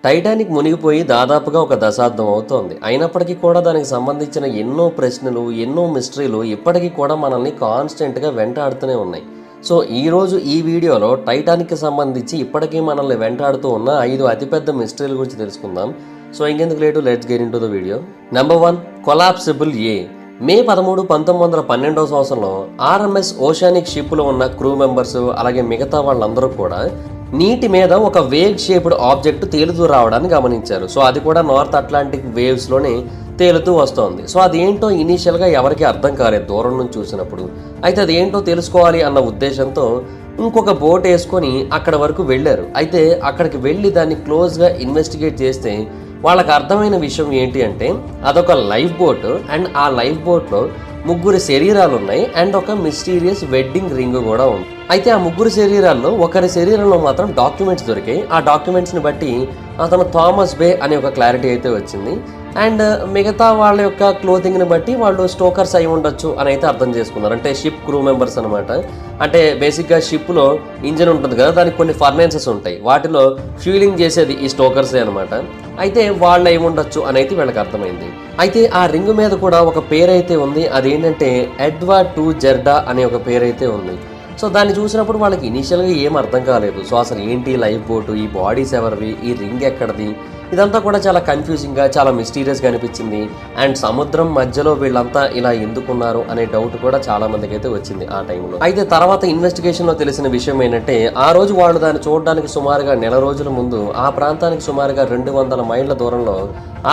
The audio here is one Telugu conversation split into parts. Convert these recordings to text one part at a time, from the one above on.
టైటానిక్ మునిగిపోయి దాదాపుగా ఒక దశాబ్దం అవుతోంది. అయినప్పటికీ కూడా దానికి సంబంధించిన ఎన్నో ప్రశ్నలు, ఎన్నో మిస్టరీలు ఇప్పటికీ కూడా మనల్ని కాన్స్టెంట్‌గా వెంటాడుతూనే ఉన్నాయి. సో, ఈరోజు ఈ వీడియోలో టైటానిక్‌కి సంబంధించి ఇప్పటికీ మనల్ని వెంటాడుతూ ఉన్న 5 అతిపెద్ద మిస్టరీల గురించి తెలుసుకుందాం. సో, ఇంకెందుకు late let's get into the video. Number 1 collapsible A. May 13, 1912 సంవత్సరంలో ఆర్ఎంఎస్ ఓషానిక్ షిప్‌లో ఉన్న క్రూ మెంబర్స్ అలాగే మిగతా వాళ్ళందరూ కూడా నీటి మీద ఒక వేవ్ షేప్డ్ ఆబ్జెక్ట్ తేలుతూ రావడాన్ని గమనించారు. సో అది కూడా నార్త్ అట్లాంటిక్ వేవ్స్లోనే తేలుతూ వస్తోంది. సో అదేంటో ఇనీషియల్గా ఎవరికి అర్థం కాలేదు దూరం నుంచి చూసినప్పుడు. అయితే అదేంటో తెలుసుకోవాలి అన్న ఉద్దేశంతో ఇంకొక బోట్ వేసుకొని అక్కడ వరకు వెళ్ళారు. అయితే అక్కడికి వెళ్ళి దాన్ని క్లోజ్గా ఇన్వెస్టిగేట్ చేస్తే వాళ్ళకి అర్థమైన విషయం ఏంటి అంటే అదొక లైఫ్ బోట్ అండ్ ఆ లైఫ్ బోట్లో ముగ్గురు శరీరాలు ఉన్నాయి అండ్ ఒక మిస్టీరియస్ వెడ్డింగ్ రింగ్ కూడా ఉంది. అయితే ఆ ముగ్గురు శరీరాల్లో ఒకరి శరీరంలో మాత్రం డాక్యుమెంట్స్ దొరికాయి. ఆ డాక్యుమెంట్స్ని బట్టి అతను థామస్ బే అనే ఒక క్లారిటీ అయితే వచ్చింది. అండ్ మిగతా వాళ్ళ యొక్క క్లోతింగ్ని బట్టి వాళ్ళు స్టోకర్స్ అయి ఉండొచ్చు అని అయితే అర్థం చేసుకున్నారు. అంటే షిప్ క్రూ మెంబర్స్ అనమాట. అంటే బేసిక్గా షిప్లో ఇంజిన్ ఉంటుంది కదా, దానికి కొన్ని ఫర్నెన్సెస్ ఉంటాయి. వాటిలో ఫ్యూలింగ్ చేసేది ఈ స్టోకర్సే అనమాట. అయితే వాళ్ళు అయి ఉండొచ్చు అని అయితే వీళ్ళకి అర్థమైంది. అయితే ఆ రింగ్ మీద కూడా ఒక పేరైతే ఉంది. అదేంటంటే ఎడ్వర్డ్ టు జెర్డా అనే ఒక పేరైతే ఉంది. సో దాన్ని చూసినప్పుడు వాళ్ళకి ఇనీషియల్గా ఏం అర్థం కాలేదు. సో అసలు ఏంటి లైఫ్ బోటు, ఈ బాడీస్ ఎవరివి, ఈ రింగ్ ఎక్కడిది, ఇదంతా కూడా చాలా కన్ఫ్యూజింగ్గా చాలా మిస్టీరియస్గా అనిపించింది. అండ్ సముద్రం మధ్యలో వీళ్ళంతా ఇలా ఎందుకున్నారు అనే డౌట్ కూడా చాలా మందికి అయితే వచ్చింది ఆ టైంలో. అయితే తర్వాత ఇన్వెస్టిగేషన్లో తెలిసిన విషయం ఏంటంటే ఆ రోజు వాళ్ళు దాన్ని చూడడానికి సుమారుగా నెల రోజుల ముందు ఆ ప్రాంతానికి సుమారుగా 200 మైళ్ళ దూరంలో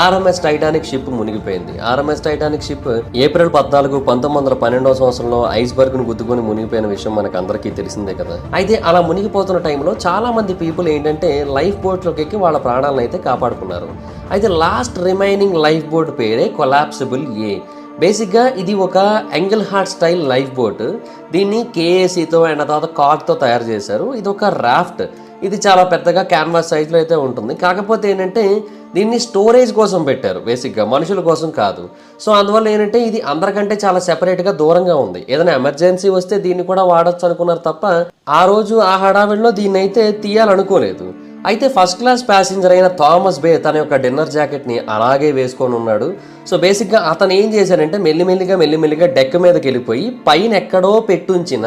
ఆర్ఎంఎస్ టైటానిక్ షిప్ మునిగిపోయింది. ఆర్ఎంఎస్ టైటానిక్ షిప్ ఏప్రిల్ 14, 1912 సంవత్సరంలో ఐస్బర్గ్ ను గుద్దుకొని మునిగిపోయిన విషయం మనకు అందరికీ తెలిసిందే కదా. అయితే అలా మునిగిపోతున్న టైంలో చాలా మంది పీపుల్ ఏంటంటే లైఫ్ బోట్లోకి ఎక్కి వాళ్ళ ప్రాణాలను అయితే కాపాడుకున్నారు. అయితే లాస్ట్ రిమైనింగ్ లైఫ్ బోట్ పేరే కొలాప్సిబుల్ ఏ. బేసిక్గా ఇది ఒక angle heart style life boat. దీన్ని కేఏసీతో అండ్ తర్వాత కార్డ్తో తయారు చేశారు. ఇది ఒక రాఫ్ట్. ఇది చాలా పెద్దగా క్యాన్వాస్ సైజులో అయితే ఉంటుంది. కాకపోతే ఏంటంటే దీన్ని స్టోరేజ్ కోసం పెట్టారు, బేసిక్గా మనుషుల కోసం కాదు. సో అందువల్ల ఏంటంటే ఇది అందరికంటే చాలా సెపరేట్గా దూరంగా ఉంది. ఏదైనా ఎమర్జెన్సీ వస్తే దీన్ని కూడా వాడచ్చు అనుకున్నారు తప్ప ఆ రోజు ఆ హడావిడిలో దీన్ని అయితే తీయాలనుకోలేదు. అయితే ఫస్ట్ క్లాస్ ప్యాసింజర్ అయిన థామస్ బే తన యొక్క డిన్నర్ జాకెట్ని అలాగే వేసుకొని ఉన్నాడు. సో బేసిక్గా అతను ఏం చేశాడంటే మెల్లిమెల్లిగా డెక్ మీదకి వెళ్ళిపోయి పైన ఎక్కడో పెట్టుంచిన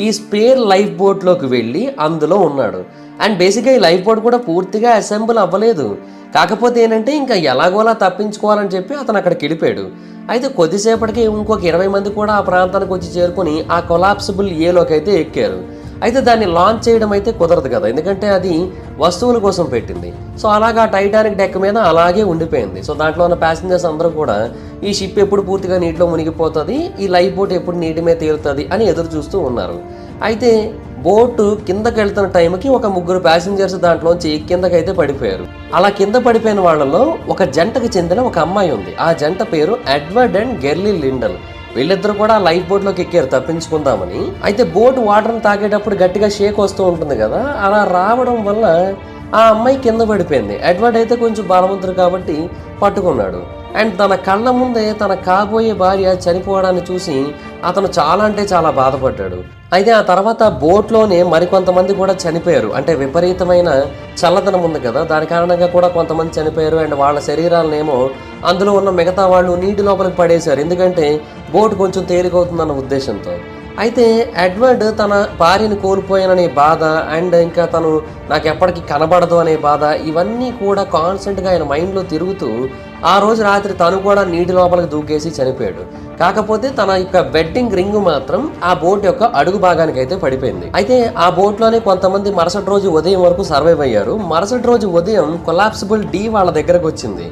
ఈ స్పేర్ లైఫ్ బోట్లోకి వెళ్ళి అందులో ఉన్నాడు. అండ్ బేసిక్గా ఈ లైఫ్ బోట్ కూడా పూర్తిగా అసెంబుల్ అవ్వలేదు. కాకపోతే ఏంటంటే ఇంకా ఎలాగోలా తప్పించుకోవాలని చెప్పి అతను అక్కడికి వెళ్ళిపోయాడు. అయితే కొద్దిసేపటికి ఇంకొక 20 మంది కూడా ఆ ప్రాంతానికి వచ్చి చేరుకొని ఆ కొలాప్సిబుల్ ఏలోకి అయితే ఎక్కారు. అయితే దాన్ని లాంచ్ చేయడం అయితే కుదరదు కదా, ఎందుకంటే అది వస్తువుల కోసం పెట్టింది. సో అలాగా టైటానిక్ డెక్ మీద అలాగే ఉండిపోయింది. సో దాంట్లో ఉన్న ప్యాసింజర్స్ అందరూ కూడా ఈ షిప్ ఎప్పుడు పూర్తిగా నీటిలో మునిగిపోతుంది, ఈ లైఫ్ బోట్ ఎప్పుడు నీటి మీద తేలుతుంది అని ఎదురు చూస్తూ ఉన్నారు. అయితే బోటు కిందకి వెళ్తున్న టైంకి ఒక ముగ్గురు ప్యాసింజర్స్ దాంట్లోంచి కిందకైతే పడిపోయారు. అలా కింద పడిపోయిన వాళ్ళలో ఒక జంటకు చెందిన ఒక అమ్మాయి ఉంది. ఆ జంట పేరు ఎడ్వర్డ్ అండ్ గెర్లీ లిండల్. వీళ్ళిద్దరు కూడా లైఫ్ బోట్లోకి ఎక్కారు తప్పించుకుందామని. అయితే బోట్ వాటర్ని తాగేటప్పుడు గట్టిగా షేక్ వస్తూ ఉంటుంది కదా, అలా రావడం వల్ల ఆ అమ్మాయి కింద పడిపోయింది. ఎడ్వర్డ్ అయితే కొంచెం బలవంతుడు కాబట్టి పట్టుకున్నాడు. అండ్ తన కళ్ళ ముందే తన కాబోయే భార్య చనిపోవడాన్ని చూసి అతను చాలా అంటే చాలా బాధపడ్డాడు. అయితే ఆ తర్వాత బోట్లోనే మరికొంతమంది కూడా చనిపోయారు. అంటే విపరీతమైన చల్లదనం ఉంది కదా, దాని కారణంగా కూడా కొంతమంది చనిపోయారు. అండ్ వాళ్ళ శరీరాలనేమో అందులో ఉన్న మిగతా వాళ్ళు నీటి లోపలికి పడేశారు, ఎందుకంటే బోట్ కొంచెం తేలికవుతుందన్న ఉద్దేశంతో. అయితే ఎడ్వర్డ్ తన భార్యని కోల్పోయాననే బాధ అండ్ ఇంకా తను నాకు ఎప్పటికీ కనబడదు అనే బాధ, ఇవన్నీ కూడా కాన్స్టెంట్గా ఆయన మైండ్లో తిరుగుతూ ఆ రోజు రాత్రి తను కూడా నీటి లోపలికి దూకేసి చనిపోయాడు. కాకపోతే తన యొక్క వెడ్డింగ్ రింగ్ మాత్రం ఆ బోట్ యొక్క అడుగు భాగానికి అయితే పడిపోయింది. అయితే ఆ బోట్లోనే కొంతమంది మరుసటి రోజు ఉదయం వరకు సర్వైవ్ అయ్యారు. మరుసటి రోజు ఉదయం కొలాప్సిబుల్ డి వాళ్ళ దగ్గరకు వచ్చింది.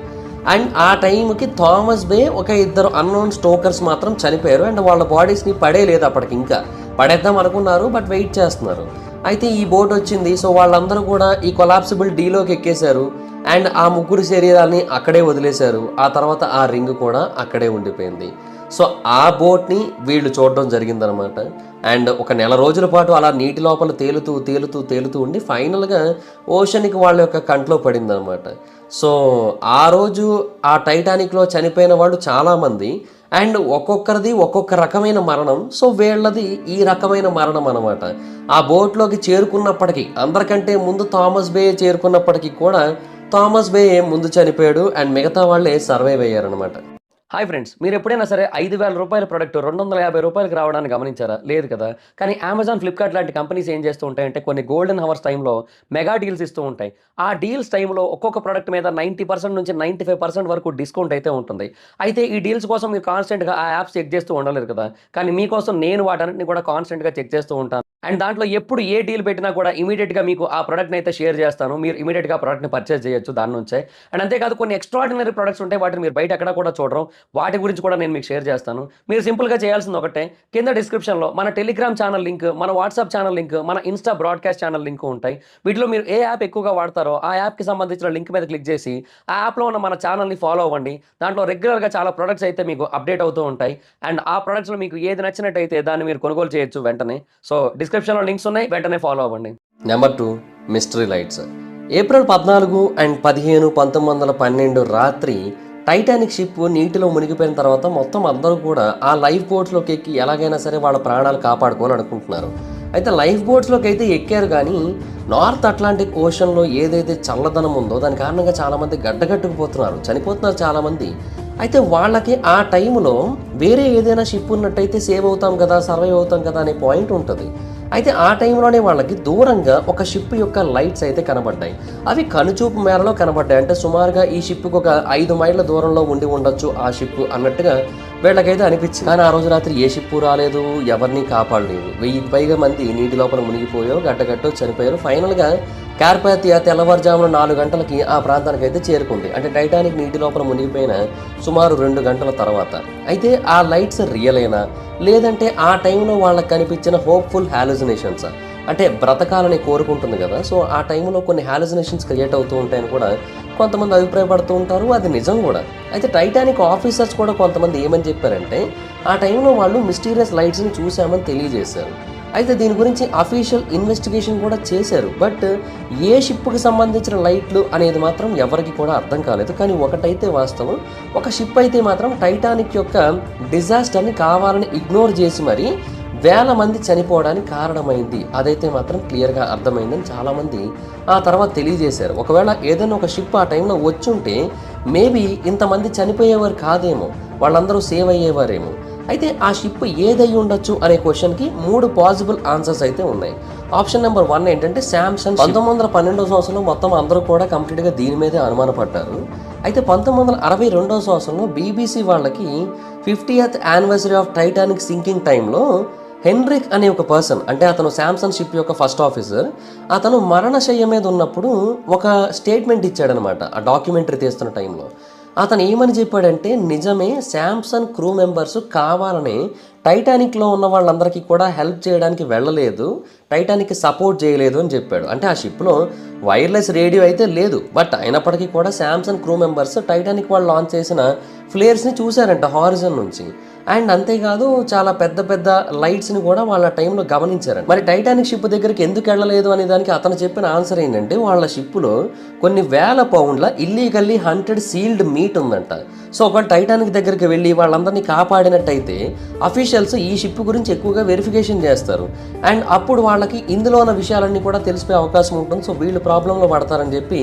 అండ్ ఆ టైంకి థామస్ బే ఒక 2 అన్నోన్ స్టోకర్స్ మాత్రం చనిపోయారు. అండ్ వాళ్ళ బాడీస్ని పడేయలేదు అప్పటికి, ఇంకా పడేద్దాం అనుకున్నారు బట్ వెయిట్ చేస్తున్నారు. అయితే ఈ బోట్ వచ్చింది. సో వాళ్ళందరూ కూడా ఈ కొలాప్సిబుల్ డీలోకి ఎక్కేశారు. అండ్ ఆ ముగ్గురు శరీరాల్ని అక్కడే వదిలేశారు. ఆ తర్వాత ఆ రింగ్ కూడా అక్కడే ఉండిపోయింది. సో ఆ బోట్ని వీళ్ళు చూడడం జరిగిందనమాట. అండ్ ఒక నెల రోజుల పాటు అలా నీటి లోపల తేలుతూ ఉండి ఫైనల్గా ఓషన్కి వాళ్ళ యొక్క కంట్లో పడిందనమాట. సో ఆ రోజు ఆ టైటానిక్లో చనిపోయిన వాళ్ళు చాలామంది. అండ్ ఒక్కొక్కరిది ఒక్కొక్క రకమైన మరణం. సో వీళ్ళది ఈ రకమైన మరణం అనమాట. ఆ బోట్లోకి చేరుకున్నప్పటికీ, అందరికంటే ముందు థామస్ బే చేరుకున్నప్పటికీ కూడా థామస్ బే ముందు చనిపోయాడు అండ్ మిగతా వాళ్ళే సర్వైవ్ అయ్యారనమాట. హాయ్ ఫ్రెండ్స్, మీరు ఎప్పుడైనా సరే 5,000 రూపాయల ప్రొడక్ట్ 250 రూపాయలకి రావడానికి గమనించారా? లేదు కదా. కానీ అమెజాన్, ఫ్లిప్కార్ట్ లాంటి కంపెనీస్ ఏం చేస్తూ ఉంటాయంటే కొన్ని గోల్డెన్ హవర్స్ టైంలో మెగా డీల్స్ ఇస్తూ ఉంటాయి. ఆ డీల్స్ టైంలో ఒక్కొక్క ప్రొడక్ట్ మీద 90% నుంచి 95% వరకు డిస్కౌంట్ అయితే ఉంటుంది. అయితే ఈ డీల్స్ కోసం మీరు కాన్స్టెంట్గా ఆ యాప్స్ చెక్ చేస్తూ ఉండలేరు కదా. కానీ మీకోసం నేను వాటన్నిటిని కూడా కాన్స్టెంట్గా చెక్ చేస్తూ ఉంటాను. అండ్ దాంట్లో ఎప్పుడు ఏ డీల్ పెట్టినా కూడా ఇమీడియట్గా మీకు ఆ ప్రొడక్ట్ని అయితే షేర్ చేస్తాను. మీరు ఇమీడియట్గా ప్రొడక్ట్ని పర్చేస్ చేయొచ్చు దాని నుంచే. అండ్ అంతేకాదు కొన్ని ఎక్స్ట్రాడినరీ ప్రొడక్ట్స్ ఉంటాయి, వాటిని మీరు బయట ఎక్కడ కూడా చూడరు. వాటి గురించి కూడా నేను మీకు షేర్ చేస్తాను. మీరు సింపుల్గా చేయాల్సింది ఒకటే, కింద డిస్క్రిప్షన్లో మన టెలిగ్రామ్ ఛానల్ లింక్, మన వాట్సాప్ ఛానల్ లింక్, మన ఇన్స్టా బ్రాడ్కాస్ట్ ఛానల్ లింక్ ఉంటాయి. వీటిలో మీరు ఏ యాప్ ఎక్కువగా వాడతారో ఆ యాప్కి సంబంధించిన లింక్ మీద క్లిక్ చేసి ఆ యాప్లో ఉన్న మన ఛానల్ని ఫాలో అవ్వండి. దాంట్లో రెగ్యులర్గా చాలా ప్రొడక్ట్స్ అయితే మీకు అప్డేట్ అవుతూ ఉంటాయి. అండ్ ఆ ప్రొడక్ట్స్లో మీకు ఏది నచ్చినట్టయితే దాన్ని మీరు కొనుగోలు చేయొచ్చు వెంటనే. సో డిస్క్రిప్షన్లో లింక్స్ ఉన్నాయి, వెంటనే ఫాలో అవ్వండి. Number 2, mystery lights. April 14 and 15, 1912 రాత్రి టైటానిక్ షిప్ నీటిలో మునిగిపోయిన తర్వాత మొత్తం అందరూ కూడా ఆ లైఫ్ బోట్స్లోకి ఎక్కి ఎలాగైనా సరే వాళ్ళ ప్రాణాలు కాపాడుకోవాలని అనుకుంటున్నారు. అయితే లైఫ్ బోట్స్లోకి అయితే ఎక్కారు, కానీ నార్త్ అట్లాంటిక్ ఓషన్లో ఏదైతే చల్లదనం ఉందో దాని కారణంగా చాలామంది గడ్డగట్టుకుపోతున్నారు, చనిపోతున్నారు చాలామంది. అయితే వాళ్ళకి ఆ టైంలో వేరే ఏదైనా షిప్ ఉన్నట్టయితే సేవ్ అవుతాం కదా, సర్వైవ్ అవుతాం కదా అనే పాయింట్ ఉంటుంది. అయితే ఆ టైంలోనే వాళ్ళకి దూరంగా ఒక షిప్ యొక్క లైట్స్ అయితే కనబడ్డాయి. అవి కనుచూపు మేరలో కనబడ్డాయి. అంటే సుమారుగా ఈ షిప్కి ఒక 5 మైళ్ళ దూరంలో ఉండి ఉండొచ్చు ఆ షిప్ అన్నట్టుగా వీళ్ళకైతే అనిపించింది. కానీ ఆ రోజు రాత్రి ఏ షిప్పు రాలేదు, ఎవరిని కాపాడలేదు. 1000కి పైగా మంది నీటి లోపల మునిగిపోయారు, గడ్డగట్టు చనిపోయారు. ఫైనల్గా కార్పాథియా తెల్లవారుజామున 4 గంటలకి ఆ ప్రాంతానికి అయితే చేరుకుంది. అంటే టైటానిక్ నీటి లోపల మునిగిపోయిన సుమారు 2 గంటల తర్వాత. అయితే ఆ లైట్స్ రియల్ అయినా లేదంటే ఆ టైంలో వాళ్ళకి కనిపించిన హోప్ఫుల్ హాలుసినేషన్స్, అంటే బ్రతకాలని కోరుకుంటుంది కదా, సో ఆ టైంలో కొన్ని హాలుసినేషన్స్ క్రియేట్ అవుతూ ఉంటాయని కూడా కొంతమంది అభిప్రాయపడుతూ ఉంటారు. అది నిజం కూడా. అయితే టైటానిక్ ఆఫీసర్స్ కూడా కొంతమంది ఏమని చెప్పారంటే ఆ టైంలో వాళ్ళు మిస్టీరియస్ లైట్స్ని చూసామని తెలియజేశారు. అయితే దీని గురించి అఫీషియల్ ఇన్వెస్టిగేషన్ కూడా చేశారు. బట్ ఏ షిప్కి సంబంధించిన లైట్లు అనేది మాత్రం ఎవరికి కూడా అర్థం కాలేదు. కానీ ఒకటైతే వాస్తవం, ఒక షిప్ అయితే మాత్రం టైటానిక్ యొక్క డిజాస్టర్ని కావాలని ఇగ్నోర్ చేసి మరి వేల మంది చనిపోవడానికి కారణమైంది. అదైతే మాత్రం క్లియర్గా అర్థమైందని చాలామంది ఆ తర్వాత తెలియజేశారు. ఒకవేళ ఏదైనా ఒక షిప్ ఆ టైంలో వచ్చుంటే మేబీ ఇంతమంది చనిపోయేవారు కాదేమో, వాళ్ళందరూ సేవ్ అయ్యేవారేమో. అయితే ఆ షిప్ ఏదై ఉండొచ్చు అనే క్వశ్చన్కి 3 పాసిబుల్ ఆన్సర్స్ అయితే ఉన్నాయి. ఆప్షన్ నెంబర్ 1 ఏంటంటే శాంసంగ్. 1912వ సంవత్సరంలో మొత్తం అందరూ కూడా కంప్లీట్గా దీని మీదే అనుమానపడ్డారు. అయితే 1962వ సంవత్సరంలో BBC వాళ్ళకి 50th anniversary of Titanic sinking టైంలో హెన్రిక్ అనే ఒక పర్సన్, అంటే అతను శాంసంగ్ షిప్ యొక్క ఫస్ట్ ఆఫీసర్, అతను మరణశయ్య మీద ఉన్నప్పుడు ఒక స్టేట్మెంట్ ఇచ్చాడనమాట ఆ డాక్యుమెంటరీ తీస్తున్న టైంలో. అతను ఏమని చెప్పాడంటే నిజమే, శాంసంగ్ క్రూ మెంబర్స్ కావాలని టైటానిక్లో ఉన్న వాళ్ళందరికీ కూడా హెల్ప్ చేయడానికి వెళ్ళలేదు, టైటానిక్కి సపోర్ట్ చేయలేదు అని చెప్పాడు. అంటే ఆ షిప్లో వైర్లెస్ రేడియో అయితే లేదు, బట్ అయినప్పటికీ కూడా శాంసంగ్ క్రూ మెంబర్స్ టైటానిక్ వాళ్ళు లాంచ్ చేసిన ఫ్లేర్స్ని చూశారంట హారిజన్ నుంచి. అండ్ అంతేకాదు చాలా పెద్ద పెద్ద లైట్స్ని కూడా వాళ్ళ టైంలో గమనించారంట. మరి టైటానిక్ షిప్ దగ్గరికి ఎందుకు వెళ్ళలేదు అనే దానికి అతను చెప్పిన ఆన్సర్ ఏంటంటే వాళ్ళ షిప్లో కొన్ని వేల పౌండ్ల ఇల్లీగల్లీ హంటెడ్ సీల్డ్ మీట్ ఉందంట. సో ఒకవేళ టైటానిక్ దగ్గరికి వెళ్ళి వాళ్ళందరినీ కాపాడినట్టయితే అఫీషియల్స్ ఈ షిప్ గురించి ఎక్కువగా వెరిఫికేషన్ చేస్తారు. అండ్ అప్పుడు వాళ్ళకి ఇందులో ఉన్న విషయాలన్నీ కూడా తెలిసిపోయే అవకాశం ఉంటుంది. సో వీళ్ళు ప్రాబ్లంలో పడతారని చెప్పి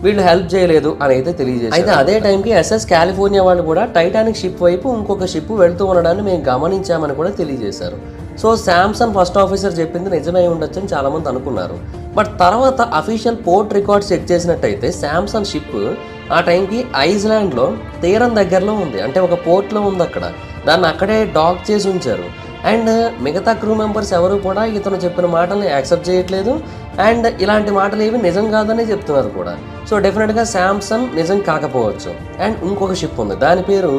వీళ్ళు హెల్ప్ చేయలేదు అని అయితే తెలియజేశారు. అయితే అదే టైంకి SS కాలిఫోర్నియా వాళ్ళు కూడా టైటానిక్ షిప్ వైపు ఇంకొక షిప్ వెళ్తూ ఉండడాన్ని మేము గమనించామని కూడా తెలియజేశారు. సో శాంసంగ్ ఫస్ట్ ఆఫీసర్ చెప్పింది నిజమై ఉండొచ్చు అని చాలామంది అనుకున్నారు. బట్ తర్వాత అఫీషియల్ పోర్ట్ రికార్డ్స్ చెక్ చేసినట్టయితే శాంసంగ్ షిప్ ఆ టైంకి ఐస్లాండ్లో తీరం దగ్గరలో ఉంది, అంటే ఒక పోర్ట్లో ఉంది అక్కడ. దాన్ని అక్కడే డాక్ చేసి ఉంచారు. అండ్ మిగతా క్రూ మెంబర్స్ ఎవరు కూడా ఇతను చెప్పిన మాటల్ని యాక్సెప్ట్ చేయట్లేదు. అండ్ ఇలాంటి మాటలు ఏవి నిజం కాదనే చెప్తున్నారు కూడా. సో డెఫినెట్గా శాంసంగ్ నిజం కాకపోవచ్చు. అండ్ ఇంకొక షిప్ ఉంది, దాని పేరు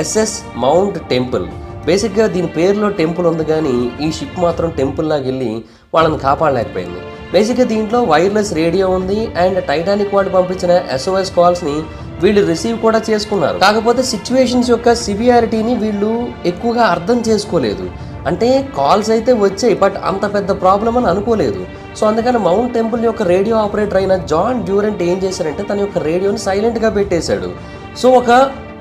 SS మౌంట్ టెంపుల్. బేసిక్గా దీని పేరులో టెంపుల్ ఉంది, కానీ ఈ షిప్ మాత్రం టెంపుల్ లాగా వెళ్ళి వాళ్ళని కాపాడలేకపోయింది. బేసిక్గా దీంట్లో వైర్లెస్ రేడియో ఉంది. అండ్ టైటానిక్ వాళ్ళు పంపించిన SOS కాల్స్ని వీళ్ళు రిసీవ్ కూడా చేసుకున్నారు. కాకపోతే సిచ్యువేషన్స్ యొక్క సివియారిటీని వీళ్ళు ఎక్కువగా అర్థం చేసుకోలేదు. అంటే కాల్స్ అయితే వచ్చాయి, బట్ అంత పెద్ద ప్రాబ్లం అని అనుకోలేదు. సో అందుకని మౌంట్ టెంపుల్ యొక్క రేడియో ఆపరేటర్ అయిన జాన్ డ్యూరెంట్ ఏం చేశారంటే తన యొక్క రేడియోని సైలెంట్గా పెట్టేశాడు. సో ఒక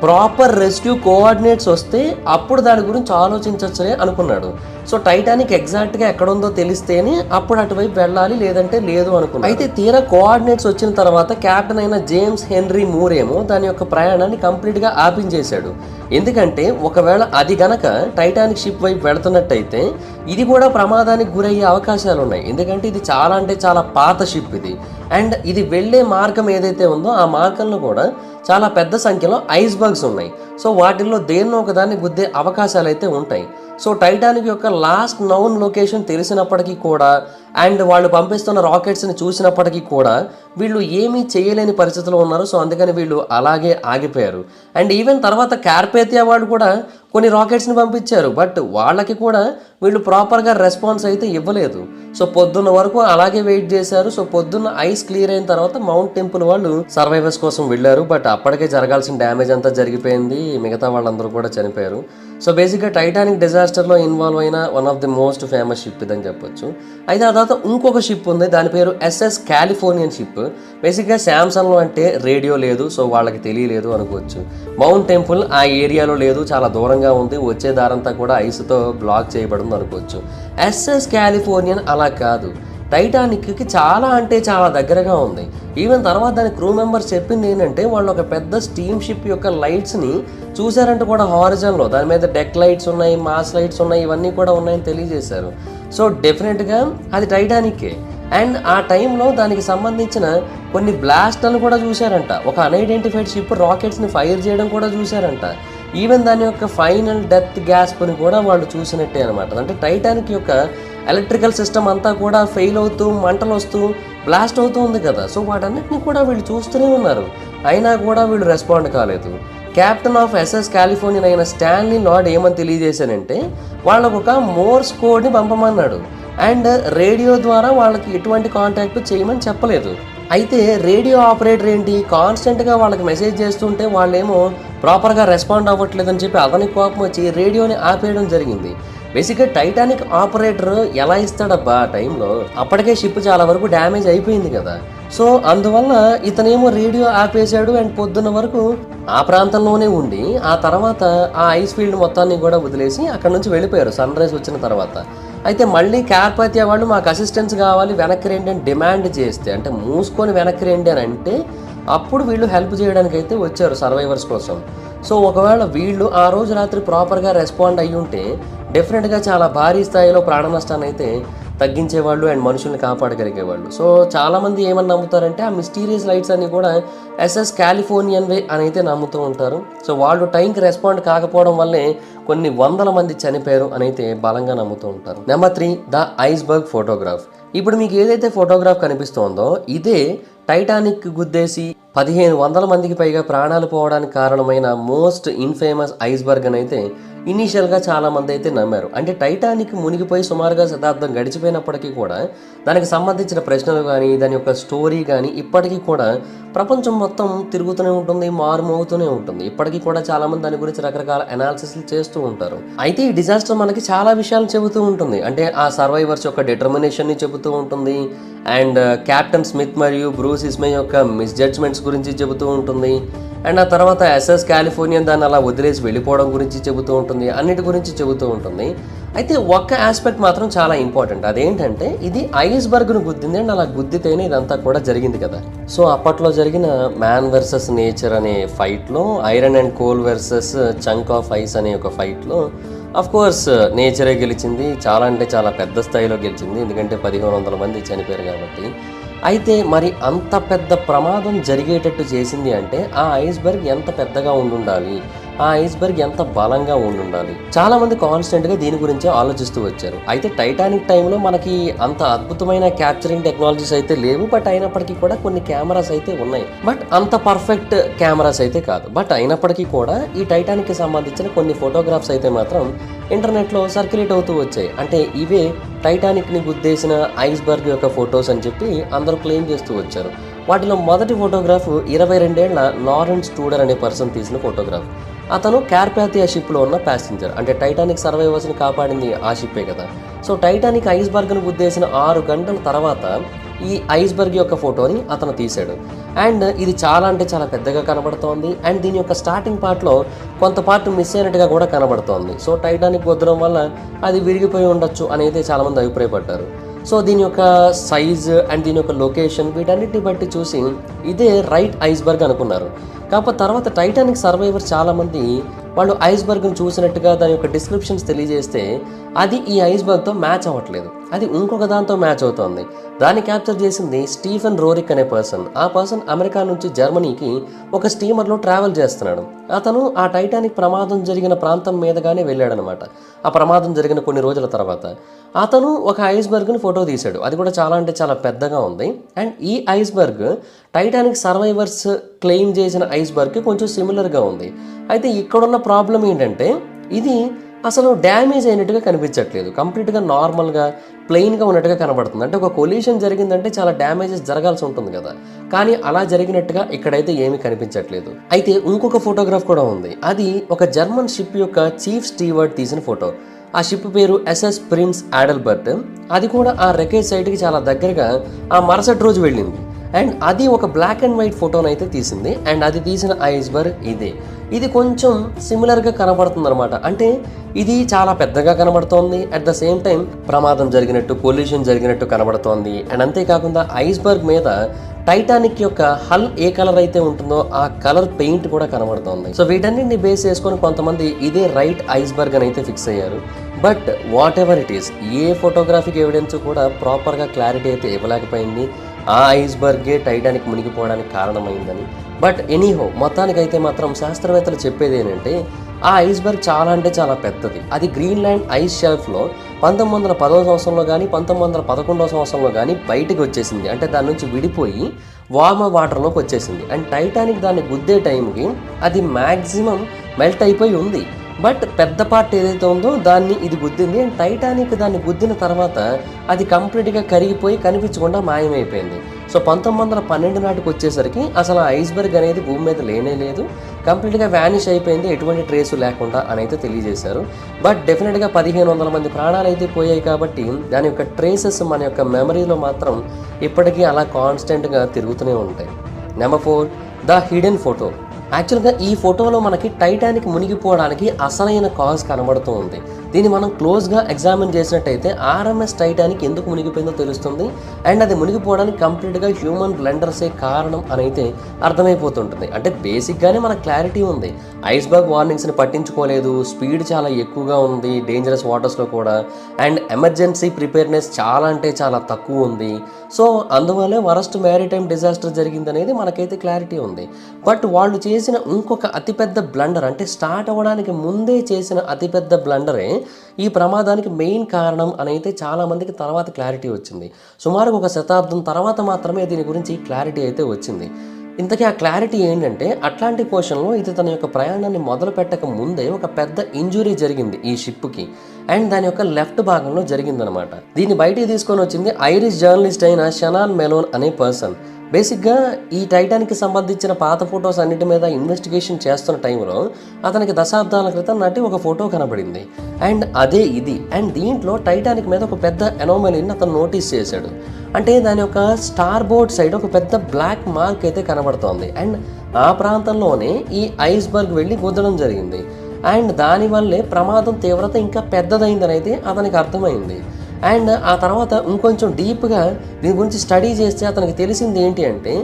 ప్రాపర్ రెస్క్యూ కోఆర్డినేట్స్ వస్తే అప్పుడు దాని గురించి ఆలోచించవచ్చని అనుకున్నాడు. సో టైటానిక్ ఎగ్జాక్ట్గా ఎక్కడ ఉందో తెలిస్తేనే అప్పుడు అటువైపు వెళ్ళాలి, లేదంటే లేదు అనుకున్నాడు. అయితే తీరా కోఆర్డినేట్స్ వచ్చిన తర్వాత కెప్టెన్ అయిన జేమ్స్ హెన్రీ మూర్ ఏమో దాని యొక్క ప్రయాణాన్ని కంప్లీట్గా ఆపించేశాడు. ఎందుకంటే ఒకవేళ అది గనక టైటానిక్ షిప్ వైపు వెళుతున్నట్టయితే ఇది కూడా ప్రమాదానికి గురయ్యే అవకాశాలు ఉన్నాయి. ఎందుకంటే ఇది చాలా అంటే చాలా పాత షిప్ ఇది. అండ్ ఇది వెళ్ళే మార్గం ఏదైతే ఉందో ఆ మార్గంలో కూడా చాలా పెద్ద సంఖ్యలో ఐస్బర్గ్స్ ఉన్నాయి. సో వాటిల్లో దేన్నో ఒకదాన్ని గుద్దే అవకాశాలు అయితే ఉంటాయి. సో టైటానిక్ యొక్క లాస్ట్ నౌన్ లొకేషన్ తెలిసినప్పటికీ కూడా అండ్ వాళ్ళు పంపిస్తున్న రాకెట్స్ని చూసినప్పటికీ కూడా వీళ్ళు ఏమీ చేయలేని పరిస్థితిలో ఉన్నారు. సో అందుకని వీళ్ళు అలాగే ఆగిపోయారు. అండ్ ఈవెన్ తర్వాత కార్పేథియా వాళ్ళు కూడా కొన్ని రాకెట్స్ని పంపించారు, బట్ వాళ్ళకి కూడా వీళ్ళు ప్రాపర్గా రెస్పాన్స్ అయితే ఇవ్వలేదు. సో పొద్దున్న వరకు అలాగే వెయిట్ చేశారు. సో పొద్దున్న ఐస్ క్లియర్ అయిన తర్వాత మౌంట్ టెంపుల్ వాళ్ళు సర్వైవర్స్ కోసం వెళ్ళారు, బట్ అప్పటికే జరగాల్సిన డ్యామేజ్ అంతా జరిగిపోయింది, మిగతా వాళ్ళందరూ కూడా చనిపోయారు. సో బేసిక్గా టైటానిక్ డిజాస్టర్లో ఇన్వాల్వ్ అయిన one of the most famous ship ఇదని చెప్పొచ్చు. అయితే ఆ తర్వాత ఇంకొక షిప్ ఉంది, దాని పేరు ఎస్ఎస్ కాలిఫోర్నియన్ షిప్. బేసిక్గా శాంసంగ్లో అంటే రేడియో లేదు, సో వాళ్ళకి తెలియలేదు అనుకోవచ్చు. మౌంట్ టెంపుల్ ఆ ఏరియాలో లేదు, చాలా దూరంగా ఉంది, వచ్చే దారంతా కూడా ఐస్తో బ్లాక్ చేయబడింది అనుకోవచ్చు. ఎస్ఎస్ కాలిఫోర్నియన్ అలా కాదు, టైటానిక్కి చాలా అంటే చాలా దగ్గరగా ఉంది. ఈవెన్ తర్వాత దాని క్రూ మెంబర్స్ చెప్పింది ఏంటంటే వాళ్ళు ఒక పెద్ద స్టీమ్ షిప్ యొక్క లైట్స్ని చూసారంటే కూడా హారిజన్లో, దాని మీద డెక్ లైట్స్ ఉన్నాయి, మాస్ లైట్స్ ఉన్నాయి, ఇవన్నీ కూడా ఉన్నాయని తెలియజేశారు. సో డెఫినెట్గా అది టైటానిక్కే. అండ్ ఆ టైంలో దానికి సంబంధించిన కొన్ని బ్లాస్ట్లను కూడా చూశారంట. ఒక అన్ఐడెంటిఫైడ్ షిప్ రాకెట్స్ని ఫైర్ చేయడం కూడా చూశారంట. ఈవెన్ దాని యొక్క ఫైనల్ డెత్ గ్యాస్ప్ని కూడా వాళ్ళు చూసినట్టే అనమాట. అంటే టైటానిక్ యొక్క ఎలక్ట్రికల్ సిస్టమ్ అంతా కూడా ఫెయిల్ అవుతూ మంటలు వస్తూ బ్లాస్ట్ అవుతూ ఉంది కదా. సో వాటన్నిటిని కూడా వీళ్ళు చూస్తూనే ఉన్నారు, అయినా కూడా వీళ్ళు రెస్పాండ్ కాలేదు. కెప్టెన్ ఆఫ్ ఎస్ఎస్ కాలిఫోర్నియన్ అయిన స్టాన్లీ లార్డ్ ఏమని తెలియజేశానంటే వాళ్ళకు ఒక మోర్స్ కోడ్ని పంపమన్నాడు. అండ్ రేడియో ద్వారా వాళ్ళకి ఎటువంటి కాంటాక్ట్ చేయమని చెప్పలేదు. అయితే రేడియో ఆపరేటర్ ఏంటి కాన్స్టెంట్గా వాళ్ళకి మెసేజ్ చేస్తుంటే వాళ్ళేమో ప్రాపర్గా రెస్పాండ్ అవ్వట్లేదని చెప్పి అతనికి కోపం వచ్చి రేడియోని ఆపేయడం జరిగింది. బేసిక్గా టైటానిక్ ఆపరేటర్ ఎలా ఇస్తాడబ్బా ఆ టైంలో, అప్పటికే షిప్ చాలా వరకు డ్యామేజ్ అయిపోయింది కదా. సో అందువల్ల ఇతనేమో రేడియో ఆపేశాడు. అండ్ పొద్దున్న వరకు ఆ ప్రాంతంలోనే ఉండి ఆ తర్వాత ఆ ఐస్ ఫీల్డ్ మొత్తాన్ని కూడా వదిలేసి అక్కడ నుంచి వెళ్ళిపోయారు సన్ రైజ్ వచ్చిన తర్వాత. అయితే మళ్ళీ కార్పాథియా వాళ్ళు మాకు అసిస్టెన్స్ కావాలి, వెనక్కి రండి అని డిమాండ్ చేస్తే, అంటే మూసుకొని వెనక్కి రండి అని అంటే అప్పుడు వీళ్ళు హెల్ప్ చేయడానికి అయితే వచ్చారు సర్వైవర్స్ కోసం. సో ఒకవేళ వీళ్ళు ఆ రోజు రాత్రి ప్రాపర్గా రెస్పాండ్ అయ్యి ఉంటే డెఫినెట్గా చాలా భారీ స్థాయిలో ప్రాణ నష్టాన్ని అయితే తగ్గించేవాళ్ళు అండ్ మనుషుల్ని కాపాడగలిగేవాళ్ళు. సో చాలామంది ఏమని నమ్ముతారంటే ఆ మిస్టీరియస్ లైట్స్ అన్ని కూడా ఎస్ఎస్ కాలిఫోర్నియన్ వే అని అయితే నమ్ముతూ ఉంటారు. సో వాళ్ళు టైంకి రెస్పాండ్ కాకపోవడం వల్లే కొన్ని వందల మంది చనిపోయారు అని అయితే బలంగా నమ్ముతూ ఉంటారు. Number 3, the iceberg photograph. ఇప్పుడు మీకు ఏదైతే ఫోటోగ్రాఫ్ కనిపిస్తోందో ఇదే టైటానిక్ గుద్దేసి 1500 మందికి పైగా ప్రాణాలు పోవడానికి కారణమైన మోస్ట్ ఇన్ఫేమస్ ఐస్బర్గ్ అని అయితే ఇనీషియల్గా చాలామంది అయితే నమ్మారు. అంటే టైటానిక్ మునిగిపోయి సుమారుగా శతాబ్దం గడిచిపోయినప్పటికీ కూడా దానికి సంబంధించిన ప్రశ్నలు కానీ దాని యొక్క స్టోరీ కానీ ఇప్పటికీ కూడా ప్రపంచం మొత్తం తిరుగుతూనే ఉంటుంది, మారుమోగుతూనే ఉంటుంది. ఇప్పటికీ కూడా చాలామంది దాని గురించి రకరకాల అనాలిసిస్లు చేస్తూ ఉంటారు. అయితే ఈ డిజాస్టర్ మనకి చాలా విషయాలు చెబుతూ ఉంటుంది. అంటే ఆ సర్వైవర్స్ యొక్క డిటర్మినేషన్ని చెబుతూ ఉంటుంది, అండ్ కెప్టెన్ స్మిత్ మరియు బ్రూస్ ఇస్మే యొక్క మిస్జడ్జ్మెంట్స్ గురించి చెబుతూ ఉంటుంది, అండ్ ఆ తర్వాత ఎస్ఎస్ కాలిఫోర్నియన్ దాన్ని అలా వదిలేసి వెళ్ళిపోవడం గురించి చెబుతూ ఉంటుంది, అన్నిటి గురించి చెబుతూ ఉంటుంది. అయితే ఒక్క ఆస్పెక్ట్ మాత్రం చాలా ఇంపార్టెంట్, అదేంటంటే ఇది ఐస్బర్గ్ను గుద్దింది అండ్ అలా గుద్దితేనే ఇదంతా కూడా జరిగింది కదా. సో అప్పట్లో జరిగిన మ్యాన్ వర్సెస్ నేచర్ అనే ఫైట్లో, iron and coal versus chunk of ice అనే ఒక ఫైట్లో అఫ్ కోర్స్ నేచరే గెలిచింది. చాలా అంటే చాలా పెద్ద స్థాయిలో గెలిచింది, ఎందుకంటే 1500 మంది చనిపోయారు కాబట్టి. అయితే మరి అంత పెద్ద ప్రమాదం జరిగేటట్టు చేసింది అంటే ఆ ఐస్బర్గ్ ఎంత పెద్దగా ఉండుండాలి, ఆ ఐస్బర్గ్ ఎంత బలంగా ఉండుండాలి. చాలా మంది కాన్స్టెంట్గా దీని గురించి ఆలోచిస్తూ వచ్చారు. అయితే టైటానిక్ టైంలో మనకి అంత అద్భుతమైన క్యాప్చరింగ్ టెక్నాలజీస్ అయితే లేవు, బట్ అయినప్పటికీ కూడా కొన్ని కెమెరాస్ అయితే ఉన్నాయి, బట్ అంత పర్ఫెక్ట్ కెమెరాస్ అయితే కాదు. బట్ అయినప్పటికీ కూడా ఈ టైటానిక్కి సంబంధించిన కొన్ని ఫోటోగ్రాఫ్స్ అయితే మాత్రం ఇంటర్నెట్లో సర్క్యులేట్ అవుతూ వచ్చాయి. అంటే ఇవే టైటానిక్ని గుద్దేసిన ఐస్బర్గ్ యొక్క ఫొటోస్ అని చెప్పి అందరూ క్లెయిమ్ చేస్తూ వచ్చారు. వాటిలో మొదటి ఫోటోగ్రాఫ్ 22 ఏళ్ల లారెన్స్ టూడర్ అనే పర్సన్ తీసిన ఫోటోగ్రాఫ్. అతను కార్పాథియా షిప్లో ఉన్న ప్యాసింజర్, అంటే టైటానిక్ సర్వైవర్స్ని కాపాడింది ఆ షిప్పే కదా. సో టైటానిక్ ఐస్బర్గ్ను గుద్దేసిన 6 గంటల తర్వాత ఈ ఐస్బర్గ్ యొక్క ఫోటోని అతను తీశాడు. అండ్ ఇది చాలా అంటే చాలా పెద్దగా కనబడుతోంది. అండ్ దీని యొక్క స్టార్టింగ్ పార్ట్లో కొంత పార్ట్ మిస్ అయినట్టుగా కూడా కనబడుతోంది. సో టైటానిక్ వద్దడం వల్ల అది విరిగిపోయి ఉండొచ్చు అనేది చాలామంది అభిప్రాయపడ్డారు. సో దీని యొక్క సైజ్ అండ్ దీని యొక్క లొకేషన్ వీటన్నిటిని బట్టి చూసి ఇదే రైట్ ఐస్బర్గ్ అనుకున్నారు. కాకపోతే తర్వాత టైటానిక్ సర్వైవర్స్ చాలామంది వాళ్ళు ఐస్బర్గ్ని చూసినట్టుగా దాని యొక్క డిస్క్రిప్షన్స్ తెలియజేస్తే అది ఈ ఐస్బర్గ్తో మ్యాచ్ అవ్వట్లేదు, అది ఇంకొక దాంతో మ్యాచ్ అవుతోంది. దాన్ని క్యాప్చర్ చేసింది స్టీఫెన్ రోరిక్ అనే పర్సన్. ఆ పర్సన్ అమెరికా నుంచి జర్మనీకి ఒక స్టీమర్లో ట్రావెల్ చేస్తున్నాడు. అతను ఆ టైటానిక్ ప్రమాదం జరిగిన ప్రాంతం మీదగానే వెళ్ళాడనమాట. ఆ ప్రమాదం జరిగిన కొన్ని రోజుల తర్వాత అతను ఒక ఐస్బర్గ్ని ఫోటో తీశాడు. అది కూడా చాలా అంటే చాలా పెద్దగా ఉంది. అండ్ ఈ ఐస్బర్గ్ టైటానిక్ సర్వైవర్స్ క్లెయిమ్ చేసిన ఐస్బర్గ్కి కొంచెం సిమిలర్గా ఉంది. అయితే ఇక్కడున్న ప్రాబ్లం ఏంటంటే ఇది అసలు డ్యామేజ్ అయినట్టుగా కనిపించట్లేదు, కంప్లీట్గా నార్మల్గా ప్లెయిన్గా ఉన్నట్టుగా కనబడుతుంది. అంటే ఒక కొలిషన్ జరిగిందంటే చాలా డ్యామేజెస్ జరగాల్సి ఉంటుంది కదా, కానీ అలా జరిగినట్టుగా ఇక్కడైతే ఏమీ కనిపించట్లేదు. అయితే ఇంకొక ఫోటోగ్రాఫ్ కూడా ఉంది. అది ఒక జర్మన్ షిప్ యొక్క చీఫ్ స్టీవర్డ్ తీసిన ఫోటో. ఆ షిప్ పేరు ఎస్ఎస్ ప్రిన్స్ ఆడల్బర్ట్. అది కూడా ఆ రెకేజ్ సైట్కి చాలా దగ్గరగా ఆ మరుసటి రోజు వెళ్ళింది. అండ్ అది ఒక బ్లాక్ అండ్ వైట్ ఫోటోని అయితే తీసింది. అండ్ అది తీసిన ఐస్బర్గ్ ఇదే. ఇది కొంచెం సిమిలర్గా కనబడుతుంది అనమాట. అంటే ఇది చాలా పెద్దగా కనబడుతోంది, అట్ ద సేమ్ టైం ప్రమాదం జరిగినట్టు పొల్యూషన్ జరిగినట్టు కనబడుతోంది. అండ్ అంతేకాకుండా ఐస్బర్గ్ మీద టైటానిక్ యొక్క హల్ ఏ కలర్ అయితే ఉంటుందో ఆ కలర్ పెయింట్ కూడా కనబడుతోంది. సో వీటన్నిటిని బేస్ చేసుకొని కొంతమంది ఇదే రైట్ ఐస్బర్గ్ అని అయితే ఫిక్స్ అయ్యారు. But what ever it is, A photographic evidence కూడా ప్రాపర్గా క్లారిటీ అయితే ఇవ్వలేకపోయింది ఆ ఐస్బర్గే టైటానిక్ మునిగిపోవడానికి కారణమైందని. బట్ ఎనీహో మొత్తానికైతే మాత్రం శాస్త్రవేత్తలు చెప్పేది ఏంటంటే ఆ ఐస్బర్గ్ చాలా అంటే చాలా పెద్దది. అది గ్రీన్లాండ్ ఐస్ షెల్ఫ్లో 1910వ సంవత్సరంలో కానీ 1911వ సంవత్సరంలో కానీ బయటకు వచ్చేసింది. అంటే దాని నుంచి విడిపోయి వార్మ్ వాటర్లోకి వచ్చేసింది. అండ్ టైటానిక్ దాన్ని గుద్దే టైంకి అది మ్యాక్సిమం మెల్ట్ అయిపోయి ఉంది. బట్ పెద్ద పార్ట్ ఏదైతే ఉందో దాన్ని ఇది గుద్దింది. అండ్ టైటానిక్ దాన్ని గుద్దిన తర్వాత అది కంప్లీట్గా కరిగిపోయి కనిపించకుండా మాయమైపోయింది. సో 1912 నాటికి వచ్చేసరికి అసలు ఆ ఐస్బర్గ్ అనేది భూమి మీద లేనే లేదు, కంప్లీట్గా వ్యానిష్ అయిపోయింది, ఎటువంటి ట్రేసు లేకుండా అని అయితే తెలియజేశారు. బట్ డెఫినెట్గా 1500 మంది ప్రాణాలు అయితే పోయాయి కాబట్టి దాని యొక్క ట్రేసెస్ మన యొక్క మెమరీలో మాత్రం ఇప్పటికీ అలా కాన్స్టెంట్గా తిరుగుతూనే ఉంటాయి. Number 4, the hidden photo. యాక్చువల్గా ఈ ఫోటోలో మనకి టైటానిక్ మునిగిపోవడానికి అసలైన కాజ్ కనబడుతూ ఉంది. దీన్ని మనం క్లోజ్గా ఎగ్జామిన్ చేసినట్టయితే ఆర్ఎంఎస్ టైటానిక్ ఎందుకు మునిగిపోయిందో తెలుస్తుంది. అండ్ అది మునిగిపోవడానికి కంప్లీట్గా హ్యూమన్ బ్లెండర్సే కారణం అని అయితే అర్థమైపోతుంటుంది. అంటే బేసిక్గానే మనకు క్లారిటీ ఉంది, ఐస్బర్గ్ వార్నింగ్స్ని పట్టించుకోలేదు, స్పీడ్ చాలా ఎక్కువగా ఉంది డేంజరస్ వాటర్స్లో కూడా, అండ్ ఎమర్జెన్సీ ప్రిపేర్నెస్ చాలా అంటే చాలా తక్కువ ఉంది. సో అందువల్లే వరస్ట్ మ్యారిటైమ్ డిజాస్టర్ జరిగిందనేది మనకైతే క్లారిటీ ఉంది. బట్ వాళ్ళు చేసిన ఇంకొక అతిపెద్ద బ్లండర్, అంటే స్టార్ట్ అవ్వడానికి ముందే చేసిన అతిపెద్ద బ్లండరే ఈ ప్రమాదానికి మెయిన్ కారణం అని అయితే చాలామందికి తర్వాత క్లారిటీ వచ్చింది. సుమారు ఒక శతాబ్దం తర్వాత మాత్రమే దీని గురించి క్లారిటీ అయితే వచ్చింది. ఇంతకీ ఆ క్లారిటీ ఏంటంటే అట్లాంటిక్ ఓషన్లో ఇది తన యొక్క ప్రయాణాన్ని మొదలు పెట్టక ముందే ఒక పెద్ద ఇంజురీ జరిగింది ఈ షిప్కి. అండ్ దాని యొక్క లెఫ్ట్ భాగంలో జరిగిందనమాట. దీన్ని బయటికి తీసుకొని వచ్చింది ఐరిష్ జర్నలిస్ట్ అయిన షనాన్ మెలోన్ అనే పర్సన్. బేసిక్గా ఈ టైటానిక్కి సంబంధించిన పాత ఫొటోస్ అన్నిటి మీద ఇన్వెస్టిగేషన్ చేస్తున్న టైంలో అతనికి దశాబ్దాల క్రితం నాటి ఒక ఫోటో కనబడింది. అండ్ అదే ఇది. అండ్ దీంట్లో టైటానిక్ మీద ఒక పెద్ద ఎనామలీని అతను నోటీస్ చేశాడు. అంటే దాని యొక్క స్టార్ బోర్డ్ సైడ్ ఒక పెద్ద బ్లాక్ మార్క్ అయితే కనబడుతోంది. అండ్ ఆ ప్రాంతంలోనే ఈ ఐస్బర్గ్ వెళ్ళి గుద్దడం జరిగింది. అండ్ దానివల్లే ప్రమాదం తీవ్రత ఇంకా పెద్దదైందని అయితే అతనికి అర్థమైంది. అండ్ ఆ తర్వాత ఇంకొంచెం డీప్గా దీని గురించి స్టడీ చేస్తే అతనికి తెలిసింది ఏంటి అంటే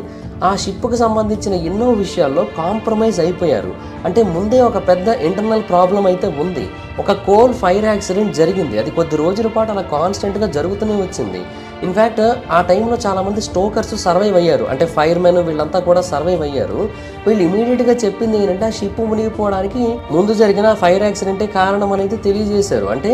ఆ షిప్కి సంబంధించిన ఎన్నో విషయాల్లో కాంప్రమైజ్ అయిపోయారు. అంటే ముందే ఒక పెద్ద ఇంటర్నల్ ప్రాబ్లం అయితే ఉంది. ఒక కోల్ ఫైర్ యాక్సిడెంట్ జరిగింది, అది కొద్ది రోజుల పాటు అలా కాన్స్టెంట్గా జరుగుతూనే వచ్చింది. ఇన్ఫ్యాక్ట్ ఆ టైంలో చాలామంది స్టోకర్స్ సర్వైవ్ అయ్యారు, అంటే ఫైర్ మెన్ వీళ్ళంతా కూడా సర్వైవ్ అయ్యారు. వీళ్ళు ఇమీడియట్గా చెప్పింది ఏంటంటే ఆ షిప్ మునిగిపోవడానికి ముందు జరిగిన ఫైర్ యాక్సిడెంటే కారణం అనేది తెలియజేశారు. అంటే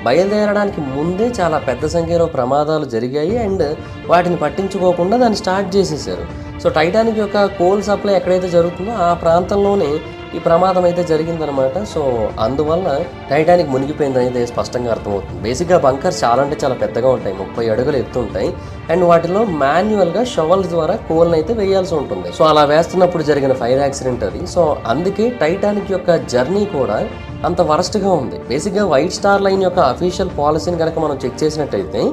బయలుదేరడానికి ముందే చాలా పెద్ద సంఖ్యలో ప్రమాదాలు జరిగాయి అండ్ వాటిని పట్టించుకోకుండా దాన్ని స్టార్ట్ చేసేసారు. సో టైటానిక్ యొక్క కోల్ సప్లై ఎక్కడైతే జరుగుతుందో ఆ ప్రాంతంలోనే ఈ ప్రమాదం అయితే జరిగిందనమాట. సో అందువల్ల టైటానిక్ మునిగిపోయింది అనేది స్పష్టంగా అర్థమవుతుంది. బేసిక్గా బంకర్స్ చాలా అంటే చాలా పెద్దగా ఉంటాయి, 30 అడుగులు ఎత్తు ఉంటాయి. అండ్ వాటిలో మాన్యువల్గా షవల్స్ ద్వారా కోల్ని అయితే వేయాల్సి ఉంటుంది. సో అలా వేస్తున్నప్పుడు జరిగిన ఫైర్ యాక్సిడెంట్ అది. సో అందుకే టైటానిక్ యొక్క జర్నీ కూడా అంత వరస్ట్గా ఉంది. బేసిక్గా వైట్ స్టార్ లైన్ యొక్క అఫీషియల్ పాలసీని కనుక మనం చెక్ చేసినట్టయితే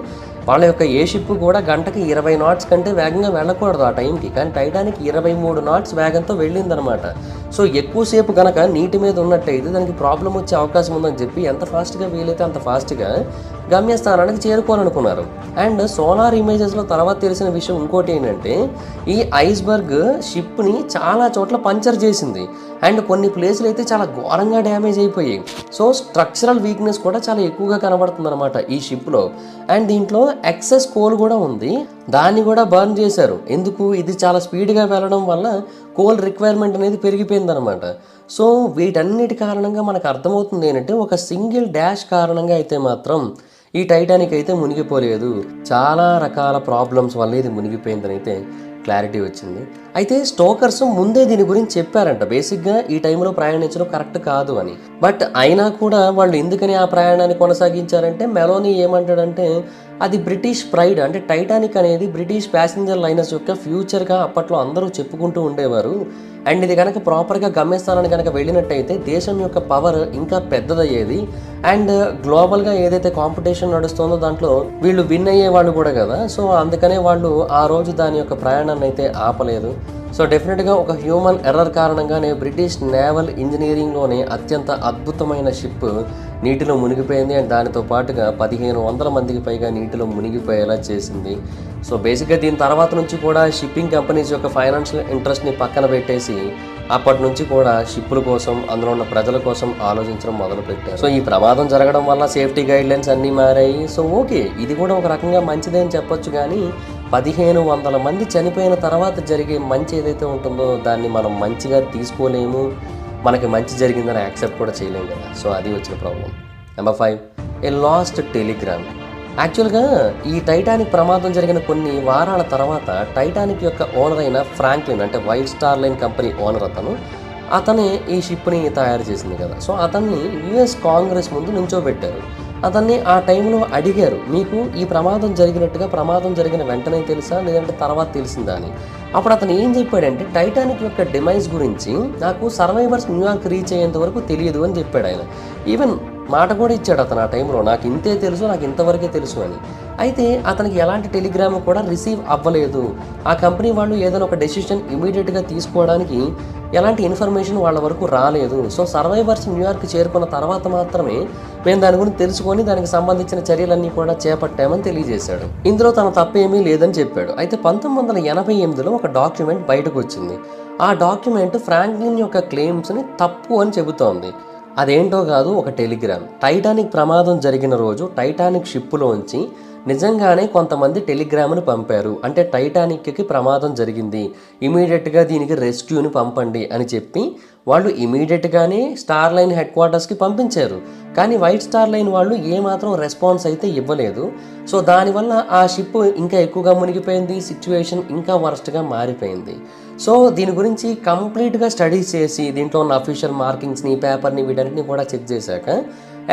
వాళ్ళ యొక్క ఏ షిప్ కూడా గంటకి 20 knots కంటే వేగంగా వెళ్ళకూడదు ఆ టైంకి, కానీ టైటానిక్ 23 knots వేగంతో వెళ్ళిందనమాట. సో ఎక్కువసేపు కనుక నీటి మీద ఉన్నట్టయితే దానికి ప్రాబ్లం వచ్చే అవకాశం ఉందని చెప్పి ఎంత ఫాస్ట్గా వీలైతే అంత ఫాస్ట్గా గమ్యస్థానానికి చేరుకోవాలనుకున్నారు. అండ్ సోలార్ ఇమేజెస్లో తర్వాత తెలిసిన విషయం ఇంకోటి ఏంటంటే, ఈ ఐస్బర్గ్ షిప్ని చాలా చోట్ల పంచర్ చేసింది అండ్ కొన్ని ప్లేసులు అయితే చాలా ఘోరంగా డ్యామేజ్ అయిపోయాయి. సో స్ట్రక్చరల్ వీక్నెస్ కూడా చాలా ఎక్కువగా కనబడుతుంది అనమాట ఈ షిప్లో. అండ్ దీంట్లో ఎక్సెస్ కోల్ కూడా ఉంది, దాన్ని కూడా బర్న్ చేశారు. ఎందుకు? ఇది చాలా స్పీడ్గా వెళ్ళడం వల్ల కోల్ రిక్వైర్మెంట్ అనేది పెరిగిపోయిందనమాట. సో వీటన్నిటి కారణంగా మనకు అర్థమవుతుంది ఏంటంటే, ఒక సింగిల్ డాష్ కారణంగా అయితే మాత్రం ఈ టైటానిక్ అయితే మునిగిపోలేదు, చాలా రకాల ప్రాబ్లమ్స్ వల్ల ఇది మునిగిపోయిందని అయితే క్లారిటీ వచ్చింది. అయితే స్టోకర్స్ ముందే దీని గురించి చెప్పారంట, బేసిక్గా ఈ టైంలో ప్రయాణించడం కరెక్ట్ కాదు అని. బట్ అయినా కూడా వాళ్ళు ఎందుకని ఆ ప్రయాణాన్ని కొనసాగించారంటే, మెలోనీ ఏమంటాడంటే అది బ్రిటిష్ ప్రైడ్, అంటే టైటానిక్ అనేది బ్రిటిష్ ప్యాసింజర్ లైనర్స్ యొక్క ఫ్యూచర్గా అప్పట్లో అందరూ చెప్పుకుంటూ ఉండేవారు. అండ్ ఇది కనుక ప్రాపర్గా గమ్యస్థానాన్ని కనుక వెళ్ళినట్టయితే దేశం యొక్క పవర్ ఇంకా పెద్దదయ్యేది. అండ్ గ్లోబల్గా ఏదైతే కాంపిటీషన్ నడుస్తుందో దాంట్లో వీళ్ళు విన్ అయ్యేవాళ్ళు కూడా కదా. సో అందుకనే వాళ్ళు ఆ రోజు దాని యొక్క ప్రయాణాన్ని అయితే ఆపలేదు. సో డెఫినెట్గా ఒక హ్యూమన్ ఎర్రర్ కారణంగానే బ్రిటిష్ నేవల్ ఇంజనీరింగ్లోనే అత్యంత అద్భుతమైన షిప్ నీటిలో మునిగిపోయింది. అండ్ దానితో పాటుగా 1500 మందికి పైగా నీటిలో మునిగిపోయేలా చేసింది. సో బేసిక్గా దీని తర్వాత నుంచి కూడా షిప్పింగ్ కంపెనీస్ యొక్క ఫైనాన్షియల్ ఇంట్రెస్ట్ని పక్కన పెట్టేసి అప్పటి నుంచి కూడా షిప్పుల కోసం, అందులో ఉన్న ప్రజల కోసం ఆలోచించడం మొదలుపెట్టారు. సో ఈ ప్రమాదం జరగడం వల్ల సేఫ్టీ గైడ్లైన్స్ అన్నీ మారాయి. సో ఓకే, ఇది కూడా ఒక రకంగా మంచిదే అని చెప్పొచ్చు. కానీ 1500 మంది చనిపోయిన తర్వాత జరిగే మంచి ఏదైతే ఉంటుందో దాన్ని మనం మంచిగా తీసుకోలేము, మనకి మంచి జరిగిందని యాక్సెప్ట్ కూడా చేయలేము కదా. సో అది వచ్చిన ప్రాబ్లం. నెంబర్ 5, ఏ లాస్ట్ టెలిగ్రామ్. యాక్చువల్గా ఈ టైటానిక్ ప్రమాదం జరిగిన కొన్ని వారాల తర్వాత టైటానిక్ యొక్క ఓనర్ అయిన ఫ్రాంక్లిన్, అంటే white star line company owner అతనే ఈ షిప్ని తయారు చేసింది కదా. సో అతన్ని యుఎస్ కాంగ్రెస్ ముందు నుంచోబెట్టారు. అతన్ని ఆ టైంలో అడిగారు, మీకు ఈ ప్రమాదం జరిగినట్టుగా ప్రమాదం జరిగిన వెంటనే తెలుసా లేదంటే తర్వాత తెలిసిందా అని. అప్పుడు అతను ఏం చెప్పాడంటే, టైటానిక్ యొక్క డిమైజ్ గురించి నాకు సర్వైవర్స్ న్యూయార్క్ రీచ్ అయ్యేంత వరకు తెలియదు అని చెప్పాడు ఆయన. ఈవెన్ మాట కూడా ఇచ్చాడు అతను ఆ టైంలో, నాకు ఇంతే తెలుసు, నాకు ఇంతవరకే తెలుసు అని. అయితే అతనికి ఎలాంటి టెలిగ్రామ్ కూడా రిసీవ్ అవ్వలేదు. ఆ కంపెనీ వాళ్ళు ఏదైనా ఒక డెసిషన్ ఇమీడియట్గా తీసుకోవడానికి ఎలాంటి ఇన్ఫర్మేషన్ వాళ్ళ వరకు రాలేదు. సో సర్వైవర్స్ న్యూయార్క్ చేరుకున్న తర్వాత మాత్రమే మేము దాని గురించి తెలుసుకొని దానికి సంబంధించిన చర్యలన్నీ కూడా చేపట్టామని తెలియజేశాడు. ఇందులో తన తప్పేమీ లేదని చెప్పాడు. అయితే 1988లో ఒక డాక్యుమెంట్ బయటకు వచ్చింది. ఆ డాక్యుమెంట్ ఫ్రాంక్లిన్ యొక్క క్లెయిమ్స్ని తప్పు అని చెబుతోంది. అదేంటో కాదు, ఒక టెలిగ్రామ్. టైటానిక్ ప్రమాదం జరిగిన రోజు టైటానిక్ షిప్పులోంచి నిజంగానే కొంతమంది టెలిగ్రామ్ని పంపారు. అంటే టైటానిక్కి ప్రమాదం జరిగింది, ఇమీడియట్గా దీనికి రెస్క్యూని పంపండి అని చెప్పి వాళ్ళు ఇమీడియట్గానే స్టార్ లైన్ హెడ్ క్వార్టర్స్కి పంపించారు. కానీ వైట్ స్టార్ లైన్ వాళ్ళు ఏమాత్రం రెస్పాన్స్ అయితే ఇవ్వలేదు. సో దానివల్ల ఆ షిప్ ఇంకా ఎక్కువగా మునిగిపోయింది, సిచ్యువేషన్ ఇంకా వరస్ట్గా మారిపోయింది. సో దీని గురించి కంప్లీట్గా స్టడీస్ చేసి దీంట్లో ఉన్న అఫీషియల్ మార్కింగ్స్ని, పేపర్ని, వీటన్నిటిని కూడా చెక్ చేశాక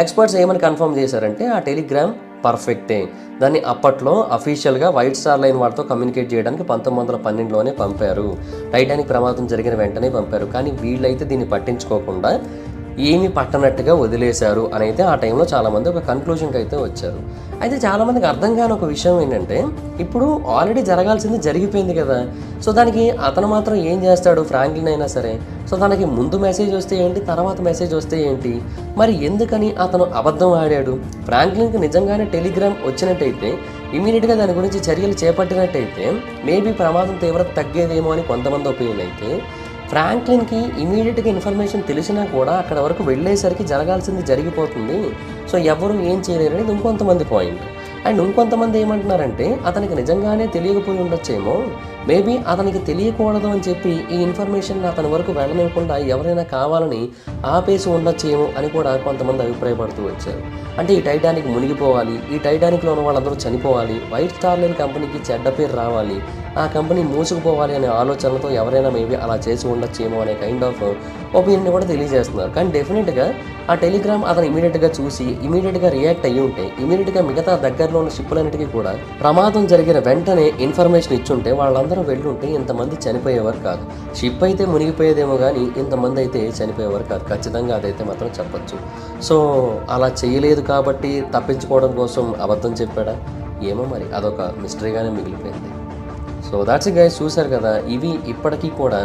ఎక్స్పర్ట్స్ ఏమని కన్ఫర్మ్ చేశారంటే ఆ టెలిగ్రామ్ పర్ఫెక్టే. దాన్ని అప్పట్లో అఫీషియల్గా వైట్ స్టార్ లైన్ వాళ్ళతో కమ్యూనికేట్ చేయడానికి 1912లోనే పంపారు. టైటానిక్ ప్రమాదం జరిగిన వెంటనే పంపారు. కానీ వీళ్ళైతే దీన్ని పట్టించుకోకుండా ఏమీ పట్టనట్టుగా వదిలేశారు అని అయితే ఆ టైంలో చాలామంది ఒక కన్క్లూషన్కి అయితే వచ్చారు. అయితే చాలామందికి అర్థం కాని ఒక విషయం ఏంటంటే, ఇప్పుడు ఆల్రెడీ జరగాల్సింది జరిగిపోయింది కదా. సో దానికి అతను మాత్రం ఏం చేస్తాడు, ఫ్రాంక్లిన్ అయినా సరే. సో తనకి ముందు మెసేజ్ వస్తే ఏంటి, తర్వాత మెసేజ్ వస్తే ఏంటి, మరి ఎందుకని అతను అబద్ధం ఆడాడు? ఫ్రాంక్లిన్కి నిజంగానే టెలిగ్రామ్ వచ్చినట్టయితే, ఇమీడియట్గా దాని గురించి చర్యలు చేపట్టినట్టయితే మేబీ ప్రమాదం తీవ్రత తగ్గేదేమో అని కొంతమంది ఒపీనియన్ అయితే, ఫ్రాంక్లిన్కి ఇమీడియట్గా ఇన్ఫర్మేషన్ తెలిసినా కూడా అక్కడ వరకు వెళ్ళేసరికి జరగాల్సింది జరిగిపోతుంది. సో ఎవరు ఏం చేయలేరు అనేది ఇంకొంతమంది పాయింట్. అండ్ ఇంకొంతమంది ఏమంటున్నారంటే, అతనికి నిజంగానే తెలియకపోయి ఉండొచ్చేమో, మేబీ అతనికి తెలియకూడదు అని చెప్పి ఈ ఇన్ఫర్మేషన్ అతని వరకు వెళ్ళనివ్వకుండా ఎవరైనా కావాలని ఆపేసి ఉండొచ్చేమో అని కూడా కొంతమంది అభిప్రాయపడుతూ వచ్చారు. అంటే ఈ టైటానిక్ మునిగిపోవాలి, ఈ టైటానిక్లో ఉన్న వాళ్ళందరూ చనిపోవాలి, వైట్ స్టార్ లైన్ కంపెనీకి చెడ్డ పేరు రావాలి, ఆ కంపెనీ మూసుకుపోవాలి అనే ఆలోచనలతో ఎవరైనా మేబీ అలా చేసి ఉండొచ్చేమో అనే కైండ్ ఆఫ్ ఒపీనియన్ కూడా తెలియజేస్తున్నారు. కానీ డెఫినెట్గా ఆ టెలిగ్రామ్ అతను ఇమీడియట్గా చూసి ఇమీడియట్గా రియాక్ట్ అయ్యి ఉంటే, ఇమీడియట్గా మిగతా దగ్గరలో ఉన్న షిప్పులన్నిటికీ కూడా ప్రమాదం జరిగిన వెంటనే ఇన్ఫర్మేషన్ ఇచ్చుంటే వాళ్ళందరూ వెళ్ళుంటే ఇంతమంది చనిపోయేవారు కాదు. షిప్ అయితే మునిగిపోయేదేమో కానీ ఇంతమంది అయితే చనిపోయేవారు కాదు. ఖచ్చితంగా అదైతే మాత్రం చెప్పచ్చు. సో అలా చేయలేదు కాబట్టి తప్పించుకోవడం కోసం అబద్ధం చెప్పాడా? ఏమో మరి అదొక మిస్టరీగానే మిగిలిపోయింది. సో దాట్స్ ఇట్ గైస్, చూశారు కదా, ఇవి ఇప్పటికీ కూడా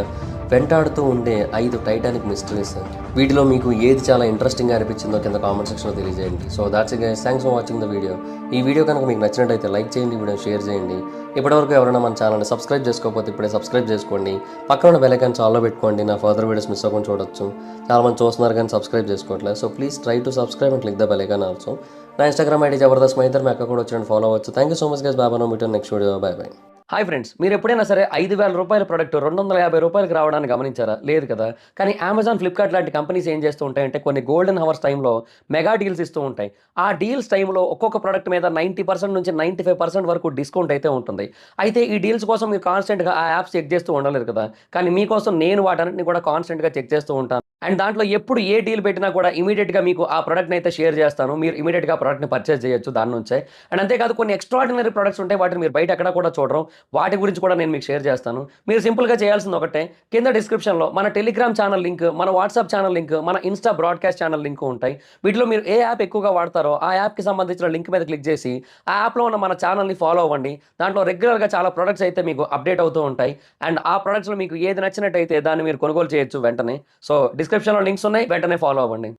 వెంటాడుతూ ఉండే 5 టైటానిక్ మిస్టరీస్. వీటిలో మీకు ఏది చాలా ఇంట్రెస్టింగ్గా అనిపించిందో కింద కామెంట్ సెక్షన్లో తెలియజేయండి. So that's it guys, thanks for watching the video. ఈ వీడియో కనుక మీకు నచ్చినట్టయితే లైక్ చేయండి, వీడియో షేర్ చేయండి. ఇప్పటివరకు ఎవరైనా మన ఛానల్ని సబ్స్క్రైబ్ చేసుకోకపోతే ఇప్పుడే సబ్స్క్రైబ్ చేసుకోండి. పక్కన ఉన్న బెల్ ఐకాన్ చాల్లో పెట్టుకోండి, నా ఫర్దర్ వీడియోస్ మిస్ అవ్వకుండా చూడొచ్చు. చాలామంది చూస్తున్నారు కానీ సబ్స్క్రైబ్ చేసుకోవట్లేదు. So please try to subscribe and click the bell icon also. నా ఇన్స్టాగ్రామ్ ఐడి జబర్దస్త్ మైదర్, మీ అక్క కూడా వచ్చి ఫాలో అవ్వచ్చు. Thank you so much guys, బాబా, no meet next video, bye bye. Hi friends, మీరు ఎప్పుడైనా సరే 5,000 రూపాయల ప్రొడక్ట్ 250 రూపాయలకి రావడానికి గమనించారా? లేదు కదా. కానీ అమెజాన్, ఫ్లిప్కార్ట్ లాంటి కంపెనీస్ ఏం చేస్తూ ఉంటాయంటే కొన్ని గోల్డెన్ హవర్స్ టైంలో మెగా డీల్స్ ఇస్తూ ఉంటాయి. ఆ డీల్స్ టైంలో ఒక్కొక్క ప్రొడక్ట్ మీద 90% నుంచి 95% వరకు డిస్కౌంట్ అయితే ఉంటుంది. అయితే ఈ డీల్స్ కోసం మీరు కాన్స్టెంట్గా ఆ యాప్స్ చెక్ చేస్తూ ఉండలేరు కదా. కానీ మీకోసం నేను వాటన్నిటిని కూడా కాన్స్టెంట్గా చెక్ చేస్తూ ఉంటాను. అండ్ దాంట్లో ఎప్పుడు ఏ డీల్ పెట్టినా కూడా ఇమీడియట్గా మీకు ఆ ప్రొడక్ట్ని అయితే షేర్ చేస్తాను. మీరు ఇమీడియట్గా ఆ ప్రొడక్ట్ని పర్చేస్ చేయొచ్చు దాని నుంచే. అండ్ అంతేకాదు కొన్ని ఎక్స్ట్రాడినరీ ప్రొడక్ట్స్ ఉంటాయి, వాటిని మీరు బయట ఎక్కడ కూడా చూడరు. వాటి గురించి కూడా నేను మీకు షేర్ చేస్తాను. మీరు సింపుల్గా చేయాల్సింది ఒకటే, కింద డిస్క్రిప్షన్లో మన టెలిగ్రామ్ ఛానల్ లింక్, మన వాట్సాప్ ఛానల్ లింక్, మన ఇన్స్టా బ్రాడ్కాస్ట్ ఛానల్ లింక్ ఉంటాయి. వీటిలో మీరు ఏ యాప్ ఎక్కువగా వాడతారో ఆ యాప్కి సంబంధించిన లింక్ మీద క్లిక్ చేసి ఆ యాప్లో ఉన్న మన ఛానల్ని ఫాలో అవ్వండి. దాంట్లో రెగ్యులర్గా చాలా ప్రొడక్ట్స్ అయితే మీకు అప్డేట్ అవుతూ ఉంటాయి. అండ్ ఆ ప్రొడక్ట్స్లో మీకు ఏది నచ్చినట్టయితే దాన్ని మీరు కొనుగోలు చేయొచ్చు వెంటనే. సో డిస్క్రిప్షన్లో లింక్స్ ఉన్నాయి, వెంటనే ఫాలో అవ్వండి.